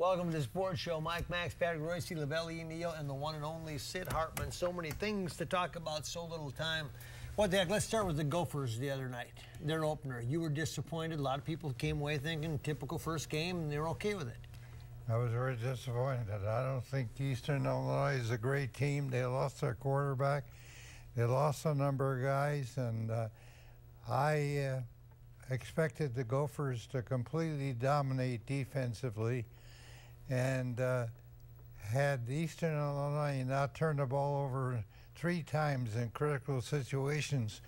Welcome to the Sports Show. Mike, Max, Patrick, Royce, Lavelli, Neil, and the one and only Sid Hartman. So many things to talk about, so little time. What the heck? Let's start with the Gophers the other night. Their opener. You were disappointed. A lot of people came away thinking typical first game, and they were okay with it. I was very disappointed. I don't think Eastern Illinois is a great team. They lost their quarterback. They lost a number of guys, and I expected the Gophers to completely dominate defensively. And had Eastern Illinois not turned the ball over 3 times in critical situations,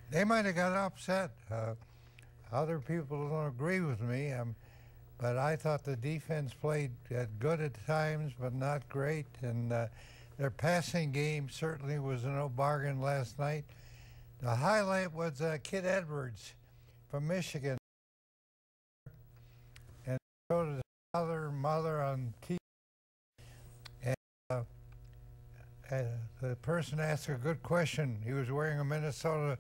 they might have got upset. Other people don't agree with me, but I thought the defense played good at times, but not great. And their passing game certainly was no bargain last night. The highlight was Kid Edwards from Michigan. And showed his mother on TV. And the person asked a good question. He was wearing a Minnesota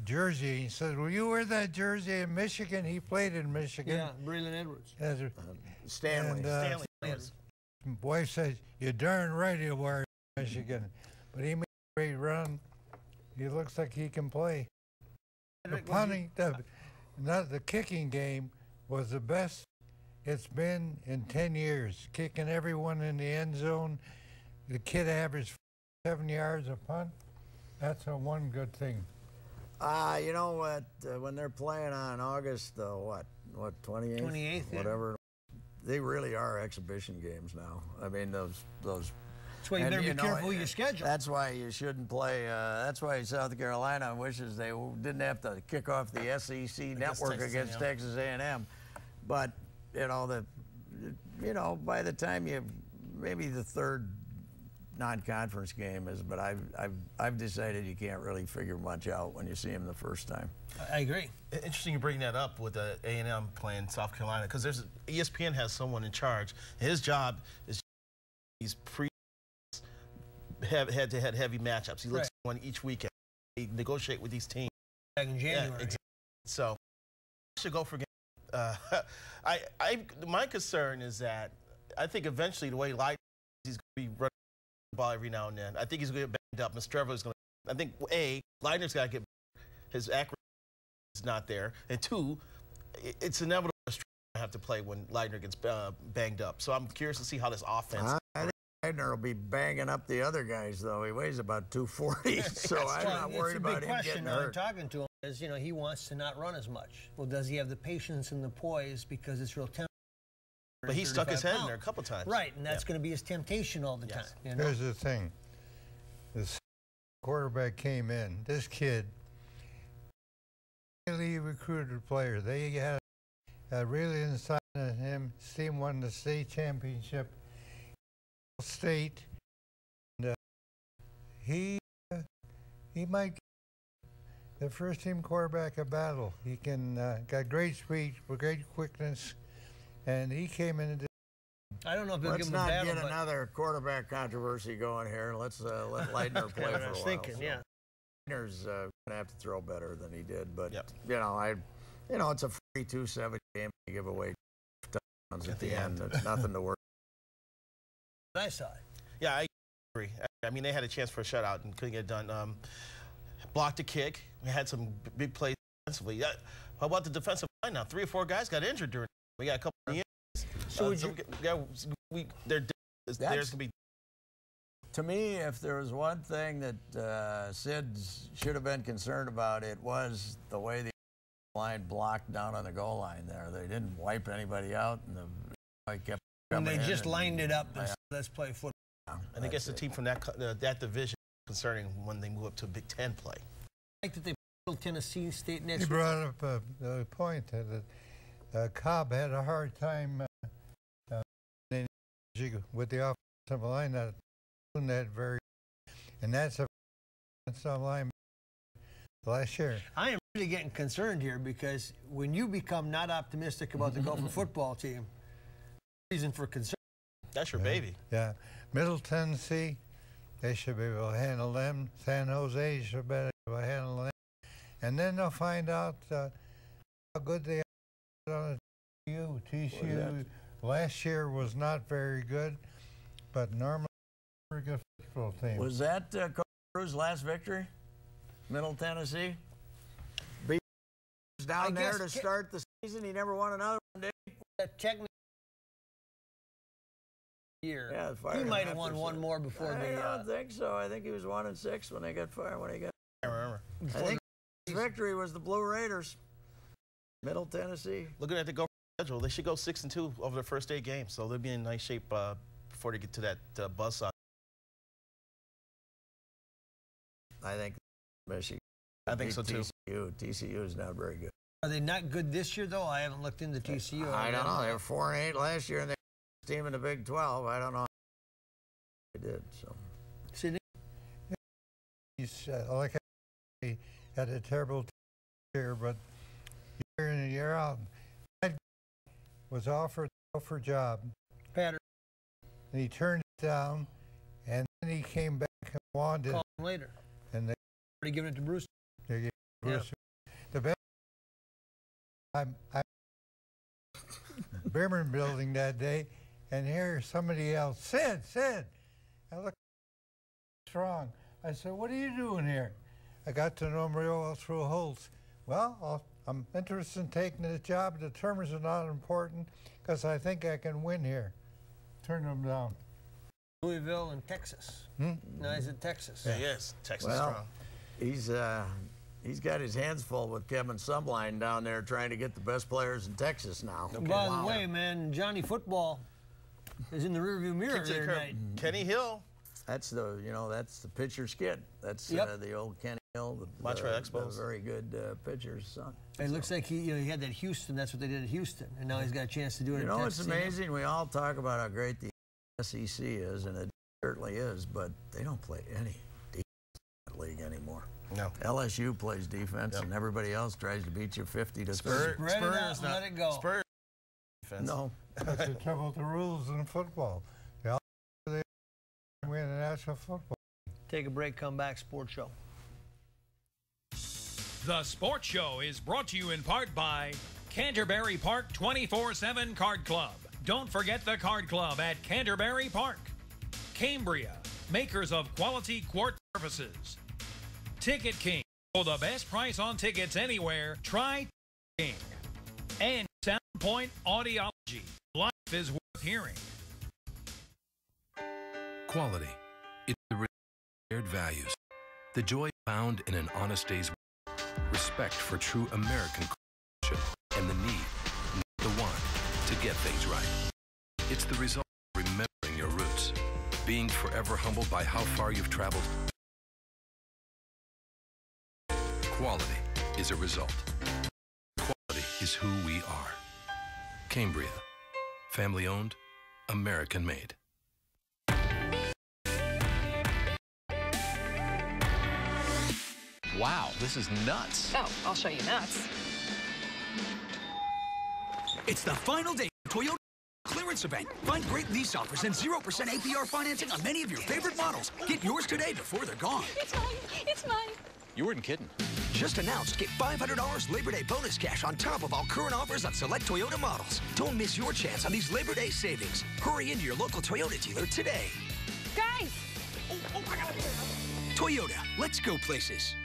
jersey. He said, "Will you wear that jersey in Michigan?" He played in Michigan. Yeah, Braylon Edwards. Stanley. Stanley. Yes. Wife says, "You're darn right he'll wear it in Michigan." But he made a great run. He looks like he can play. The punting, the kicking game was the best it's been in 10 years. Kicking everyone in the end zone. The kid averaged 7 yards a punt. That's one good thing. You know what? When they're playing on August, what 28th? 28th, whatever. They really are exhibition games now. I mean, those. That's why you better be careful with your schedule. That's why you shouldn't play. That's why South Carolina wishes they didn't have to kick off the SEC network against Texas A&M. But by the time maybe the third non-conference game is, but I've decided you can't really figure much out when you see him the first time. I agree. Interesting you bring that up with the A&M playing South Carolina, because ESPN has someone in charge. His job is he's head-to-head heavy matchups. He looks at one each weekend. He negotiate with these teams. Back in January. Yeah, exactly. So I should go for game. My concern is that I think eventually the way Light he's going to be running the ball every now and then. I think he's going to get banged up. Mastreva is going to. I think Leitner's got to get his accuracy is not there, and 2, it's inevitable to have to play when Leitner gets banged up. So I'm curious to see how this offense. I think Leitner will be banging up the other guys, though. He weighs about 240, so I'm not worried about him getting hurt. Talking to him is, he wants to not run as much. Well, does he have the patience and the poise, because it's real tempting? But he stuck his head in there a couple times. Right, and that's going to be his temptation all the time. Here's the thing. This quarterback came in. This kid, highly recruited player. They had really inside of him. Team won the state championship. State. And, he might get the first team quarterback a battle. He got great speed, great quickness. And he came in. I don't know if he'll Let's give him a battle. Let's not get another quarterback controversy going here. Let's let Leitner play for a while. I was thinking, so. yeah. Leitner's going to have to throw better than he did, but it's a free 2-7 game. You give away touchdowns at the end. It's nothing to worry. I saw it. Yeah, I agree. I mean, they had a chance for a shutout and couldn't get it done. Blocked a kick. We had some big plays defensively. How about the defensive line now? 3 or 4 guys got injured during. We got a couple of injuries. So there's going to be. To me, if there was one thing that Sid should have been concerned about, it was the way the line blocked down on the goal line there. They didn't wipe anybody out, and kept and they just lined it up and said, let's play football. I think it's the team from that division concerning when they move up to Big Ten play. I like that they put Tennessee State next week. You brought up the point that Cobb had a hard time with the offensive line and that's a offensive line last year. I am really getting concerned here, because when you become not optimistic about the Gopher football team, reason for concern. That's your baby. Yeah. Middle Tennessee, they should be able to handle them. San Jose should be able to handle them. And then they'll find out how good they are on TCU Last year was not very good, but normally a very good football team. Was that Coach Cruz's last victory? Middle Tennessee? Beat down there to start the season. He never won another one, did he? Technically, year. Yeah, he might have won one more before I don't think so. I think he was 1-6 when they got fired. When he got. I remember. I think his victory was the Blue Raiders. Middle Tennessee. Looking at the Gopher schedule, they should go 6-2 over their first 8 games, so they'll be in nice shape before they get to that buzzsaw. I think Michigan. I think so too. TCU is not very good. Are they not good this year though? I haven't looked into TCU. I don't know. They were 4-8 last year, and they were the team in the Big 12. I don't know. They did so. Sydney? He's like he had a terrible year, but year in and year out, that was offered a job. Pattern. And he turned it down, and then he came back and wanted. Call him later. And they already given it to Bruce. They gave Bruce. The best. I'm Behrman building that day, and here's somebody else. Sid. I looked strong. I said, "What are you doing here?" I got to know him real well through Holtz. Well, I'm interested in taking the job. The terms are not important because I think I can win here. Turn them down. Louisville and Texas. No, he's in Texas. Yeah, he is. Texas well, strong. He's got his hands full with Kevin Sumline down there trying to get the best players in Texas now. Okay. By the way, man, Johnny Football is in the rearview mirror there tonight. Kenny Hill. That's the pitcher's kid. That's the old Kenny Hill, the very good pitcher's son. It looks like he had that Houston. That's what they did at Houston, and now he's got a chance to do it. You know, it's amazing. We all talk about how great the SEC is, and it certainly is, but they don't play any defense in that league anymore. No. LSU plays defense, and everybody else tries to beat you 50-30. Spread it out and let it go. Spurs defense. No. That's the trouble with the rules in football. They all win the national football. Take a break, come back, Sports Show. The Sports Show is brought to you in part by Canterbury Park 24/7 Card Club. Don't forget the Card Club at Canterbury Park. Cambria, makers of quality quart surfaces. Ticket King. For the best price on tickets anywhere, try King. And Soundpoint Audiology. Life is worth hearing. Quality. It's the shared values. The joy found in an honest day's work. Respect for true American culture. And the need, not the want, to get things right. It's the result of remembering your roots. Being forever humbled by how far you've traveled. Quality is a result. Quality is who we are. Cambria. Family owned, American made. Wow, this is nuts. Oh, I'll show you nuts. It's the final day of Toyota clearance event. Find great lease offers and 0% APR financing on many of your favorite models. Get yours today before they're gone. It's mine. It's mine. You weren't kidding. Just announced, get $500 Labor Day bonus cash on top of all current offers on select Toyota models. Don't miss your chance on these Labor Day savings. Hurry into your local Toyota dealer today. Guys! Toyota, let's go places.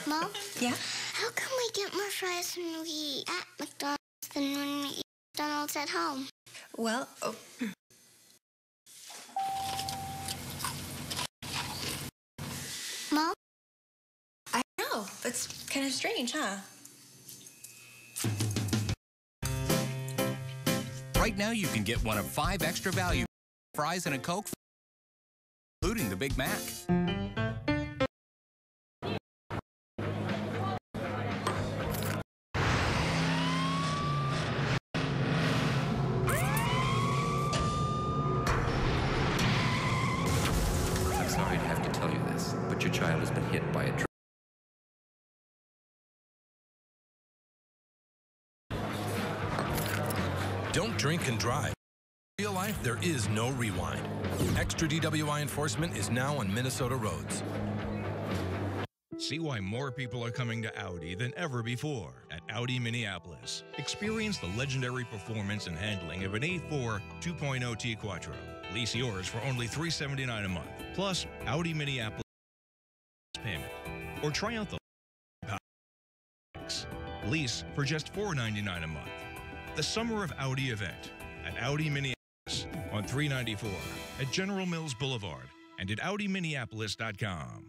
Mom? Yeah? How come we get more fries when we eat at McDonald's than when we eat McDonald's at home? Well, Mom? I know. That's kind of strange, huh? Right now, you can get one of 5 extra value fries and a Coke, including the Big Mac. I'm sorry to have to tell you this, but your child has been hit by a truck. Don't drink and drive. In real life, there is no rewind. Extra DWI enforcement is now on Minnesota roads. See why more people are coming to Audi than ever before at Audi Minneapolis. Experience the legendary performance and handling of an A4 2.0 T Quattro. Lease yours for only $379 a month, plus Audi Minneapolis payment. Or try out the lease for just $499 a month. The Summer of Audi event at Audi Minneapolis on 394 at General Mills Boulevard and at AudiMinneapolis.com.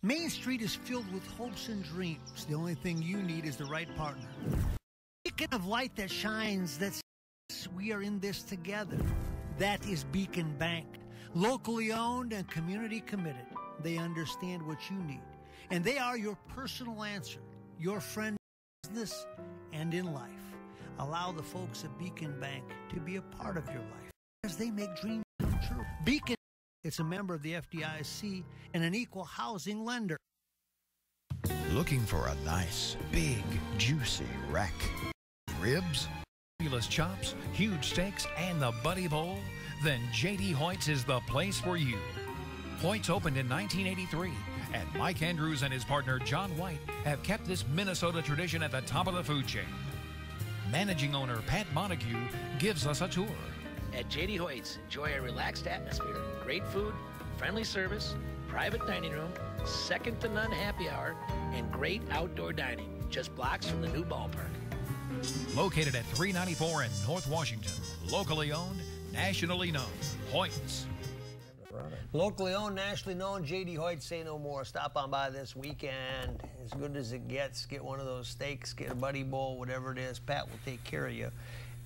Main Street is filled with hopes and dreams. The only thing you need is the right partner. Beacon of light that shines, that says we are in this together. That is Beacon Bank. Locally owned and community committed. They understand what you need. And they are your personal answer, your friend in business and in life. Allow the folks at Beacon Bank to be a part of your life as they make dreams come true. Beacon, it's a member of the FDIC and an equal housing lender. Looking for a nice, big, juicy rack? Ribs? Fabulous chops, huge steaks, and the Buddy Bowl? Then J.D. Hoyt's is the place for you. Hoyt's opened in 1983, and Mike Andrews and his partner John White have kept this Minnesota tradition at the top of the food chain. Managing owner Pat Montague gives us a tour. At J.D. Hoyt's, enjoy a relaxed atmosphere, great food, friendly service, private dining room, second-to-none happy hour, and great outdoor dining, just blocks from the new ballpark. Located at 394 in North Washington, locally owned, nationally known, Hoyt's. Locally owned, nationally known, J.D. Hoyt, say no more. Stop on by this weekend. As good as it gets, get one of those steaks, get a Buddy Bowl, whatever it is. Pat will take care of you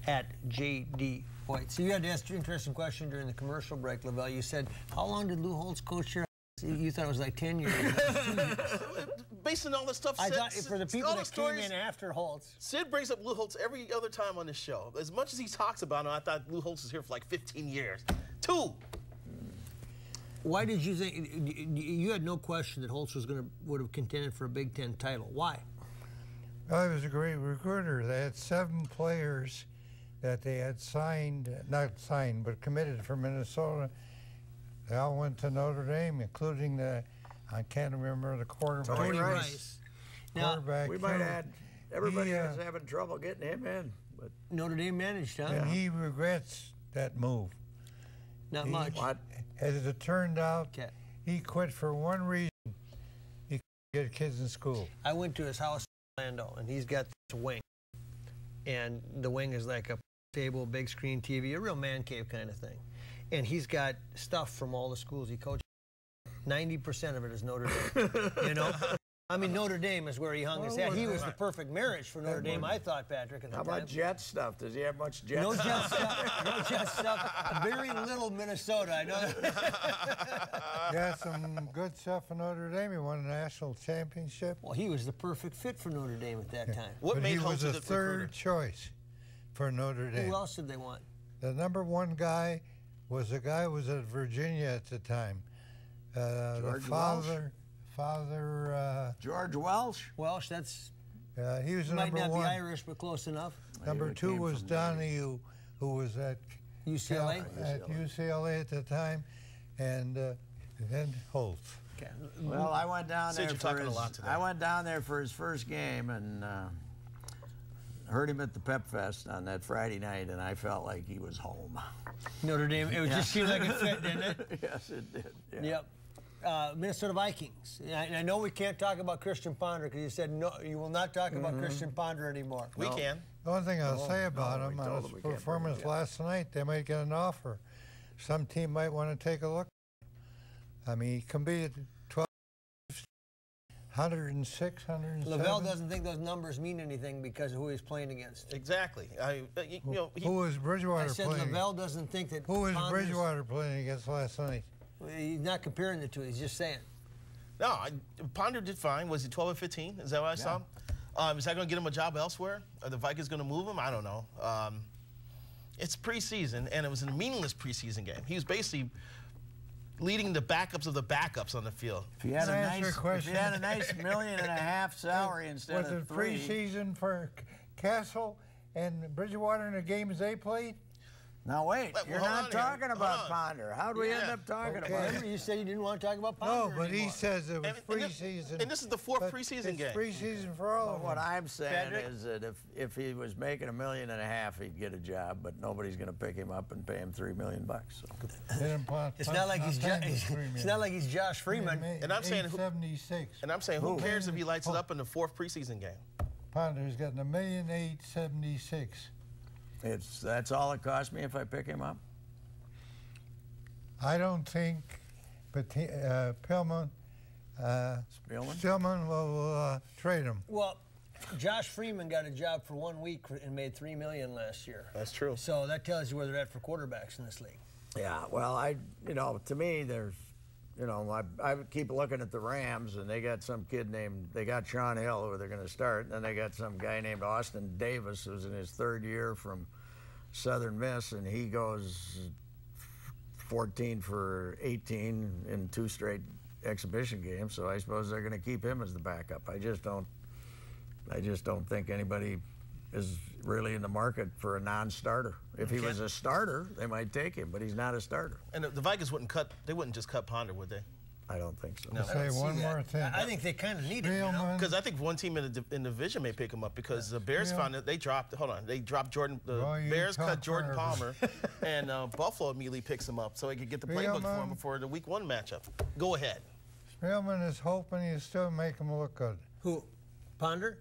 at J.D. Hoyt. So you had to ask an interesting question during the commercial break, Lavelle. You said, how long did Lou Holtz coach here? You thought it was like 10 years. Based on all the stuff, I thought for the people that came in after Holtz. Sid brings up Lou Holtz every other time on this show. As much as he talks about him, I thought Lou Holtz was here for like 15 years. 2. Why did you think you had no question that Holtz would have contended for a Big Ten title? Why? Well, he was a great recruiter. They had 7 players that they had not signed, but committed for Minnesota. They all went to Notre Dame, including I can't remember the quarterback. Tony Rice. Now, we might add, everybody was having trouble getting him in. But Notre Dame managed, huh? And he regrets that move. Not much. As it turned out, he quit for one reason. He couldn't get kids in school. I went to his house in Orlando, and he's got this wing. And the wing is like a table, big screen TV, a real man cave kind of thing. And he's got stuff from all the schools he coached. 90% of it is Notre Dame. You know? I mean, Notre Dame is where he hung his hat. He was the perfect marriage for Notre Dame, I thought, Patrick. How about Jet stuff? Does he have much Jet stuff? No Jet stuff. No Jet stuff. Very little Minnesota, I know that. Yeah, some good stuff for Notre Dame. He won a national championship. Well, he was the perfect fit for Notre Dame at that time. But he was a third choice for Notre Dame. Who else did they want? The number 1 guy was a guy who was at Virginia at the time. The father, George Welsh. Welsh, that's. He was the might number 1. Might not be Irish, but close enough. Number 2 was Donahue, who was at UCLA. At UCLA at the time, and then Holtz. Okay. Well, I went down there for his first game and heard him at the Pep Fest on that Friday night, and I felt like he was home. Notre Dame. It just seemed like it fit, didn't it? Yes, it did. Yeah. Yep. Minnesota Vikings. I know we can't talk about Christian Ponder because you said no. You will not talk about Christian Ponder anymore. We can. The one thing I'll say about him on his performance last night, they might get an offer. Some team might want to take a look. I mean, he competed 12, 106, 107. Lavelle doesn't think those numbers mean anything because of who he's playing against. Exactly. Who was Bridgewater playing? I said Lavelle doesn't think that. Who was Bridgewater playing against last night? He's not comparing the two. He's just saying. No, Ponder did fine. Was he 12 or 15? Is that what I saw? Is that going to get him a job elsewhere? Are the Vikings going to move him? I don't know. It's preseason, and it was a meaningless preseason game. He was basically leading the backups of the backups on the field. If he had a nice $1.5 million salary instead of $3 million. Was it preseason for Castle and Bridgewater in the games they played? Now wait, Well, you're hold not on talking here. about Hold on. Ponder. How do we end up talking about Remember, it? you said you didn't want to talk about Ponder No, but anymore. he says it was And preseason. and this is the fourth but preseason game. It's preseason for all of What them. I'm saying Patrick? is that if he was making $1.5 million, he'd get a job, but nobody's going to pick him up and pay him $3 million. So. It's not like it's not like he's Josh Freeman. And I'm saying, 876. and I'm saying, who cares if he lights it up in the fourth preseason game? Ponder's got $1,876,000. That's all it cost me if I pick him up. I don't think, but Pillman will trade him. Well, Josh Freeman got a job for 1 week and made $3 million last year. That's true. So that tells you where they're at for quarterbacks in this league. Yeah, well, to me, there's, I keep looking at the Rams, and they got some kid they got Sean Hill, who they're going to start, and then they got some guy named Austin Davis, who's in his third year from Southern Miss, and he goes 14 for 18 in 2 straight exhibition games, so I suppose they're going to keep him as the backup. I just don't think anybody is really in the market for a non-starter. If he was a starter, they might take him, but he's not a starter. And the Vikings wouldn't just cut Ponder, would they? I don't think so. No. Say one more thing. I think they kind of need him. Because I think one team in the division may pick him up because the Bears found that they dropped Jordan. The Bears cut Jordan Palmer, and Buffalo immediately picks him up so he could get the playbook for him before the Week 1 matchup. Go ahead. Spielman is hoping he'll still make him look good. Who? Ponder?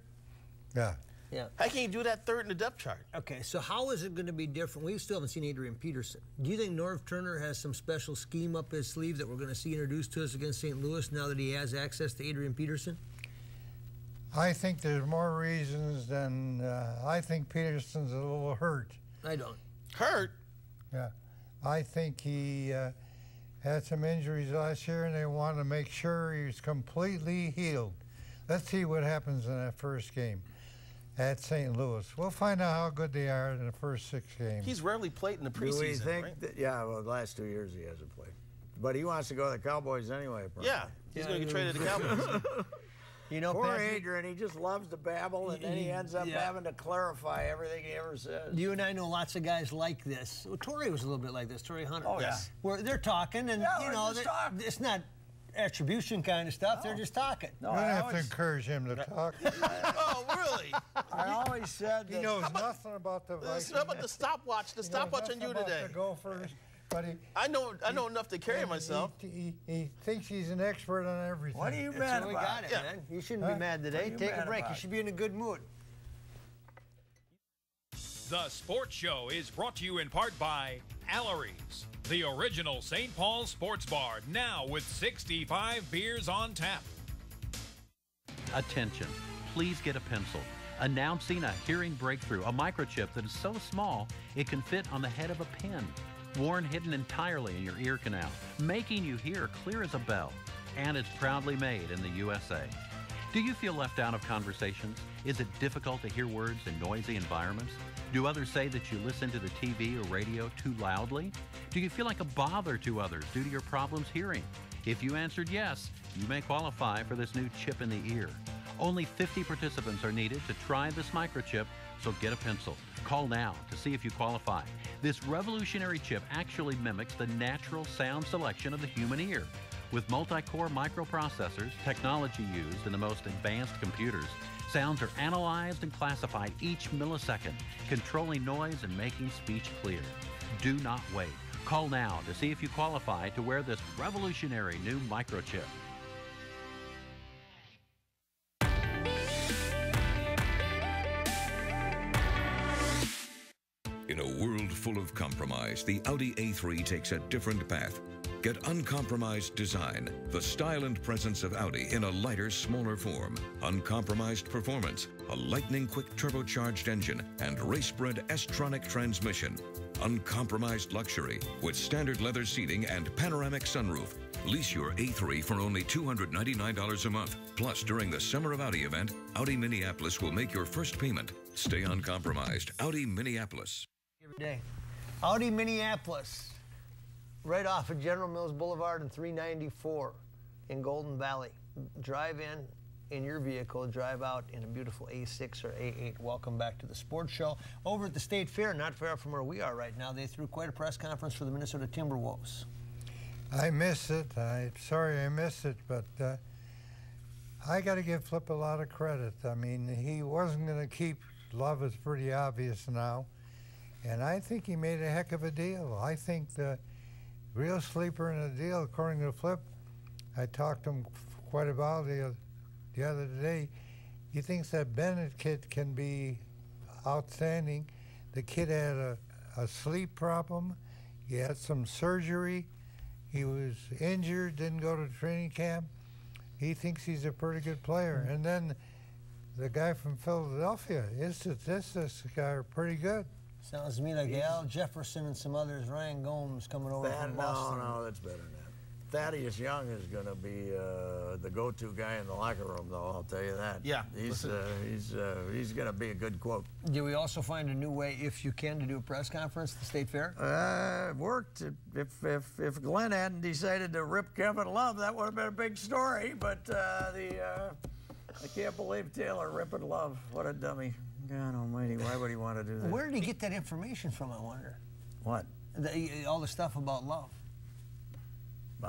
Yeah. Yeah. How can you do that third in the depth chart? Okay, so how is it going to be different? We still haven't seen Adrian Peterson. Do you think Norv Turner has some special scheme up his sleeve that we're going to see introduced to us against St. Louis now that he has access to Adrian Peterson? I think there's more reasons than I think Peterson's a little hurt. I don't. Hurt? Yeah. I think he had some injuries last year, and they want to make sure he's completely healed. Let's see what happens in that first game at St. Louis. We'll find out how good they are in the first 6 games. He's rarely played in the preseason, Do we think right? that, yeah, well, the last 2 years he hasn't played. But he wants to go to the Cowboys anyway, probably. Yeah, he's going to get traded to the Cowboys. Poor Patrick, Adrian, he just loves to babble, and then he ends up having to clarify everything he ever says. You and I know lots of guys like this. Well, Torrey was a little bit like this, Torrey Hunter. Oh, yeah. Where they're talking, and it's not attribution kind of stuff. They're just talking. No, you don't have to encourage him to talk. Oh, really? I always said that. He knows nothing about the Vikings. How about the stopwatch? The stopwatch on you today. The Gophers, but I know enough to carry myself. He thinks he's an expert on everything. What are you That's mad what we about? got it, man. You shouldn't be mad today. Take a break. You should be in a good mood. The Sports Show is brought to you in part by Allery's, the original St. Paul sports bar, now with 65 beers on tap. Attention, please get a pencil. Announcing a hearing breakthrough, a microchip that is so small it can fit on the head of a pin, worn hidden entirely in your ear canal, making you hear clear as a bell. And it's proudly made in the USA. Do you feel left out of conversations? Is it difficult to hear words in noisy environments? Do others say that you listen to the TV or radio too loudly? Do you feel like a bother to others due to your problems hearing? If you answered yes, you may qualify for this new chip in the ear. Only 50 participants are needed to try this microchip, so get a pencil. Call now to see if you qualify. This revolutionary chip actually mimics the natural sound selection of the human ear. With multi-core microprocessors, technology used in the most advanced computers, sounds are analyzed and classified each millisecond, controlling noise and making speech clear. Do not wait. Call now to see if you qualify to wear this revolutionary new microchip. In a world full of compromise, the Audi A3 takes a different path. Get uncompromised design, the style and presence of Audi in a lighter, smaller form, uncompromised performance, a lightning-quick turbocharged engine, and race-bred S-tronic transmission. Uncompromised luxury with standard leather seating and panoramic sunroof. Lease your A3 for only $299 a month. Plus, during the Summer of Audi event, Audi Minneapolis will make your first payment. Stay uncompromised. Audi Minneapolis. Every day. Audi Minneapolis. Right off of General Mills Boulevard and 394 in Golden Valley. Drive in, in your vehicle, drive out in a beautiful A6 or A8. Welcome back to the Sports Show. Over at the State Fair, not far from where we are right now, they threw quite a press conference for the Minnesota Timberwolves. I missed it. I'm sorry I missed it, but I got to give Flip a lot of credit. I mean, he wasn't going to keep Love. Is pretty obvious now, and I think he made a heck of a deal. I think the real sleeper in the deal, according to Flip, I talked to him quite about the other day. He thinks that Bennett kid can be outstanding. The kid had a sleep problem. He had some surgery. He was injured, didn't go to training camp. He thinks he's a pretty good player. And then the guy from Philadelphia, his statistics are pretty good. Sounds to me like Al Jefferson and some others. Ryan Gomes coming over from Boston. No, that's better than that. Thaddeus Young is going to be the go-to guy in the locker room, though. I'll tell you that. Yeah, he's going to be a good quote. Do we also find a new way, if you can, to do a press conference at the State Fair? It worked. If Glenn hadn't decided to rip Kevin Love, that would have been a big story. But I can't believe Taylor ripping Love. What a dummy! God Almighty, why would he want to do that? Where did he get that information from? I wonder. What? All the stuff about Love.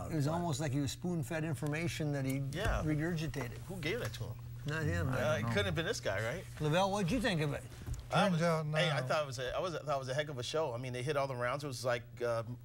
It was almost like he was spoon-fed information that he regurgitated. Who gave that to him? Not him. It couldn't have been this guy, right? Lavelle, what'd you think of it? Turns out now. Hey, I thought it was a heck of a show. I mean, they hit all the rounds. It was like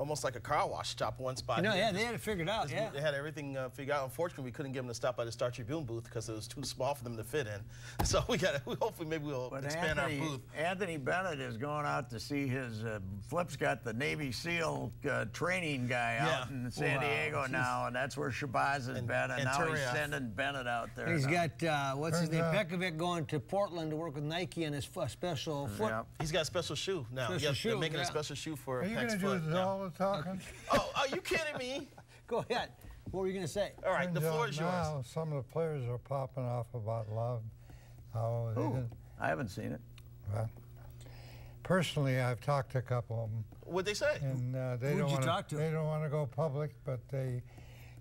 almost like a car wash. Stop one spot. They had it figured out. Yeah, they had everything figured out. Unfortunately, we couldn't get them to stop by the Star Tribune booth because it was too small for them to fit in. So hopefully maybe we'll expand our booth. Anthony Bennett is going out to see his. Flip's got the Navy SEAL training guy out in San Diego now, and that's where Shabazz has been. And now he's sending Bennett out there. He's got what's his name, Pekovic, going to Portland to work with Nike on his special foot. Yeah. He's got a special shoe now. They're making a special shoe for Are you going to do all the talking? Oh, are you kidding me? Go ahead. What were you going to say? All right, the floor is yours. Now, some of the players are popping off about Love. I haven't seen it. Well, personally, I've talked to a couple of them. What'd they say? And Who'd you talk to? They don't want to go public, but they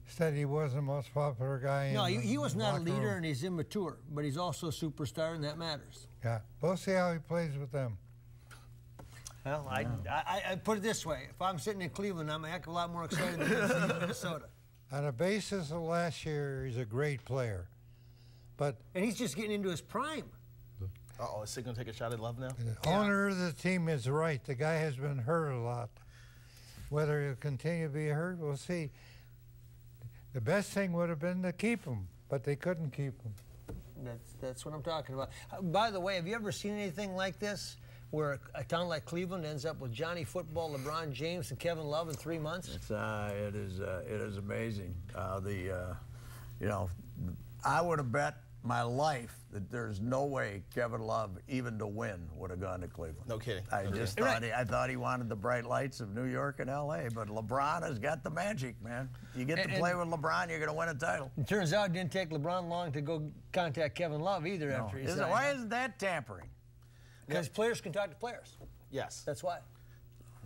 said he was the most popular guy. No, he was not a leader, and he's immature, but he's also a superstar, and that matters. Yeah, we'll see how he plays with them. Well, I put it this way. If I'm sitting in Cleveland, I'm a heck of a lot more excited than in Minnesota. On the basis of last year, he's a great player. And he's just getting into his prime. Uh-oh, is he going to take a shot at Love now? The owner of the team is right. The guy has been hurt a lot. Whether he'll continue to be hurt, we'll see. The best thing would have been to keep him, but they couldn't keep him. That's what I'm talking about. By the way, have you ever seen anything like this, where a town like Cleveland ends up with Johnny Football, LeBron James, and Kevin Love in 3 months? It is amazing. I would have bet my life that there's no way Kevin Love, even to win, would have gone to Cleveland. No kidding. I thought he wanted the bright lights of New York and L.A., but LeBron has got the magic, man. You get to play with LeBron, you're going to win a title. It turns out it didn't take LeBron long to go contact Kevin Love either after he signed. Why isn't that tampering? Because players can talk to players. Yes. That's why.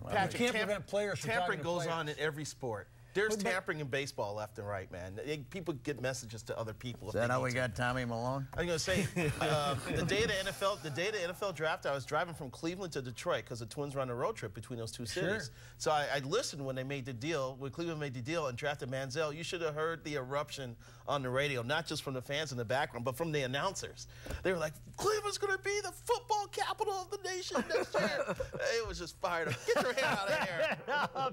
Well, Patrick, you can't prevent players from tampering talking to goes players. on in every sport. There's tampering in baseball left and right, man. People get messages to other people. Is that how we got Tommy Malone? I'm going to say, the day of the NFL draft, I was driving from Cleveland to Detroit because the Twins were on a road trip between those two cities. So I listened when they made the deal, when Cleveland made the deal and drafted Manziel. You should have heard the eruption on the radio, not just from the fans in the background, but from the announcers. They were like, Cleveland's going to be the football capital of the nation next year. It was just fired up. Get your hair out of here.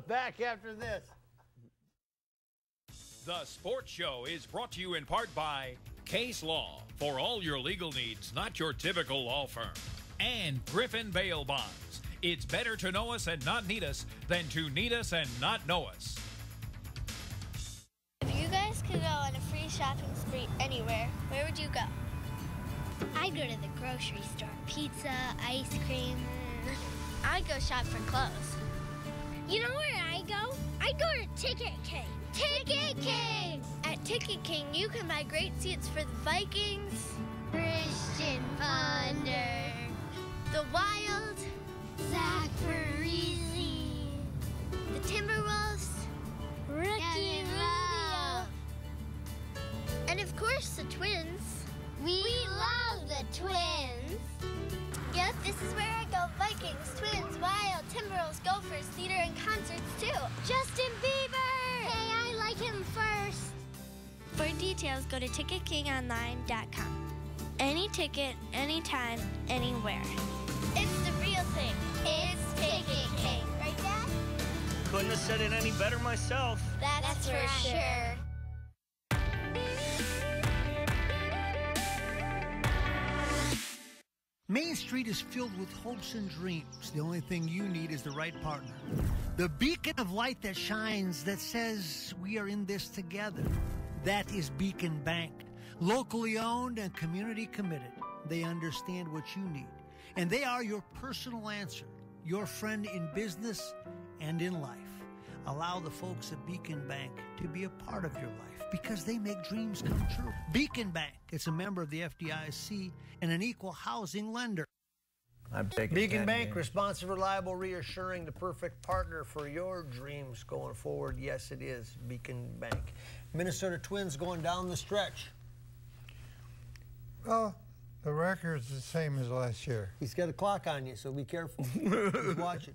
Back after this. The Sports Show is brought to you in part by Case Law, for all your legal needs, not your typical law firm. And Griffin Bail Bonds. It's better to know us and not need us than to need us and not know us. If you guys could go on a free shopping spree anywhere, where would you go? I'd go to the grocery store. Pizza, ice cream. I'd go shop for clothes. You know where I go? I'd go to Ticket King. Ticket King! At Ticket King, you can buy great seats for the Vikings, Christian Ponder, the Wild, Zach Parise, the Timberwolves, Ricky Rubio, and of course the Twins. during concerts, too. Justin Bieber! Hey, I like him first. For details, go to TicketKingOnline.com. Any ticket, anytime, anywhere. It's the real thing. It's Ticket King. Right, Dad? Couldn't have said it any better myself. That's for sure. Main Street is filled with hopes and dreams. The only thing you need is the right partner. The beacon of light that shines, that says we are in this together. That is Beacon Bank. Locally owned and community committed. They understand what you need. And they are your personal answer. Your friend in business and in life. Allow the folks at Beacon Bank to be a part of your life because they make dreams come true. Beacon Bank, it's a member of the FDIC and an equal housing lender. I'm taking Beacon Bank, responsive, reliable, reassuring, the perfect partner for your dreams going forward. Yes, it is Beacon Bank. Minnesota Twins going down the stretch. Well, the record's the same as last year. He's got a clock on you, so be careful. He's watching.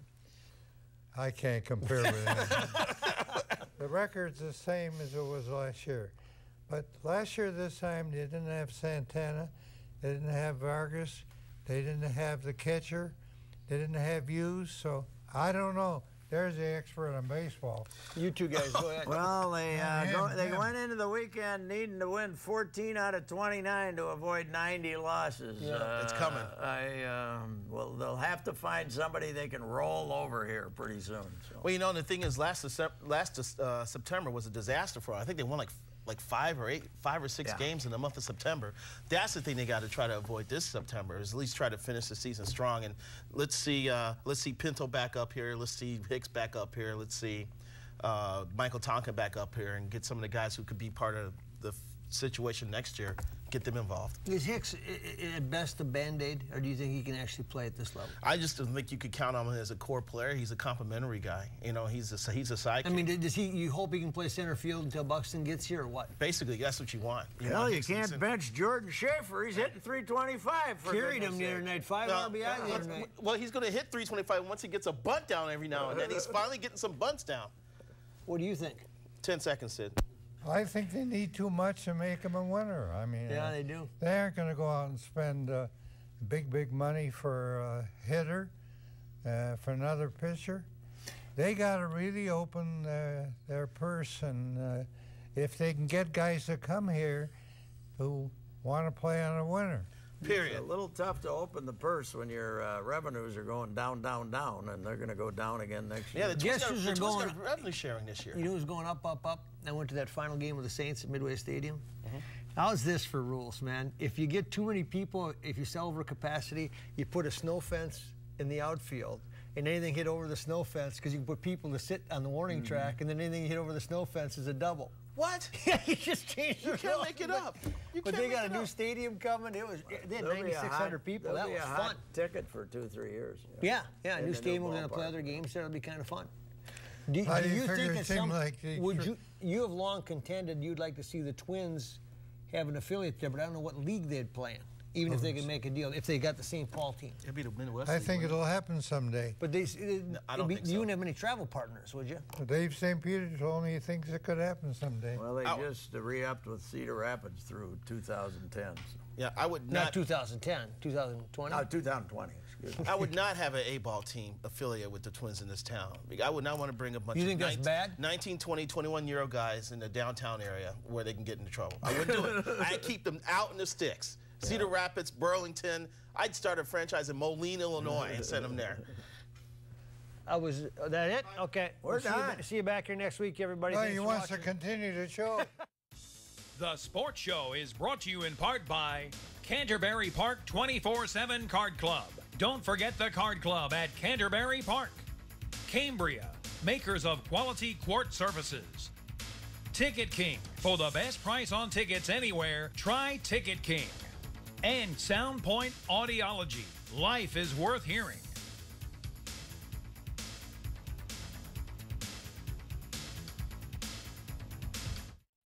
I can't compare with him. The record's the same as it was last year. But last year, this time, they didn't have Santana. They didn't have Vargas. They didn't have the catcher. They didn't have Hughes. So I don't know. There's the expert on baseball. You two guys, go ahead. Well, they went into the weekend needing to win 14 out of 29 to avoid 90 losses. Yeah, it's coming. Well, they'll have to find somebody they can roll over here pretty soon. So. Well, you know, the thing is, last September was a disaster for them. I think they won like 5 or 6 games in the month of September. That's the thing they got to try to avoid this September, is at least try to finish the season strong. And let's see Pinto back up here. Let's see Hicks back up here. Let's see Michael Tonkin back up here, and get some of the guys who could be part of the situation next year, get them involved. Is Hicks at best a Band-Aid, or do you think he can actually play at this level? I just don't think you could count on him as a core player. He's a complimentary guy. You know, he's a sidekick. I mean, you hope he can play center field until Buxton gets here, or what? Basically, that's what you want. You can't bench Jordan Schaefer. He's hitting 325. Carried him the other night, 5 RBI the other night. Well, he's going to hit 325 once he gets a bunt down every now and then. He's finally getting some bunts down. What do you think? 10 seconds, Sid. I think they need too much to make him a winner. I mean, yeah, they do. They aren't going to go out and spend big money for a hitter, for another pitcher. They got to really open their purse, and if they can get guys to come here who want to play on a winner. Period. It's a little tough to open the purse when your revenues are going down, and they're going to go down again next year. Yeah, the Twins got revenue sharing this year. You know who's going up? I went to that final game with the Saints at Midway Stadium. How's this for rules, man? If you get too many people, if you sell over capacity, you put a snow fence in the outfield, and anything hit over the snow fence, because you can put people to sit on the warning track, and then anything hit over the snow fence is a double. What? Yeah, you just changed the rules. You can't make it up. But they got a new stadium coming. They had 9,600 people. That was fun. Hot ticket for 2-3 years. Yeah, a new stadium. We're going to play other games there. It'll be kind of fun. Do you think at some you have long contended you'd like to see the Twins have an affiliate there, but I don't know what league they'd play in. Even if they can make a deal, if they got the St. Paul team. It'd be the Midwest. I think it'll happen someday. But I don't think so. You wouldn't have many travel partners, would you? Dave St. Peter told me he thinks it could happen someday. Well, they just re-upped with Cedar Rapids through 2010. So. Yeah, I would not. Not 2010, 2020? 2020, excuse me. I would not have an A-ball team affiliate with the Twins in this town. I would not want to bring a bunch of that's bad? 19, 20, 21-year-old guys in the downtown area where they can get into trouble. I wouldn't do it. I'd keep them out in the sticks. Cedar Rapids, Burlington. I'd start a franchise in Moline, Illinois, and send them there. That it? Okay. We're done. See you back here next week, everybody. Well, he wants to continue the show. The Sports Show is brought to you in part by Canterbury Park 24/7 Card Club. Don't forget the Card Club at Canterbury Park. Cambria, makers of quality quart surfaces. Ticket King. For the best price on tickets anywhere, try Ticket King. And Soundpoint Audiology. Life is worth hearing.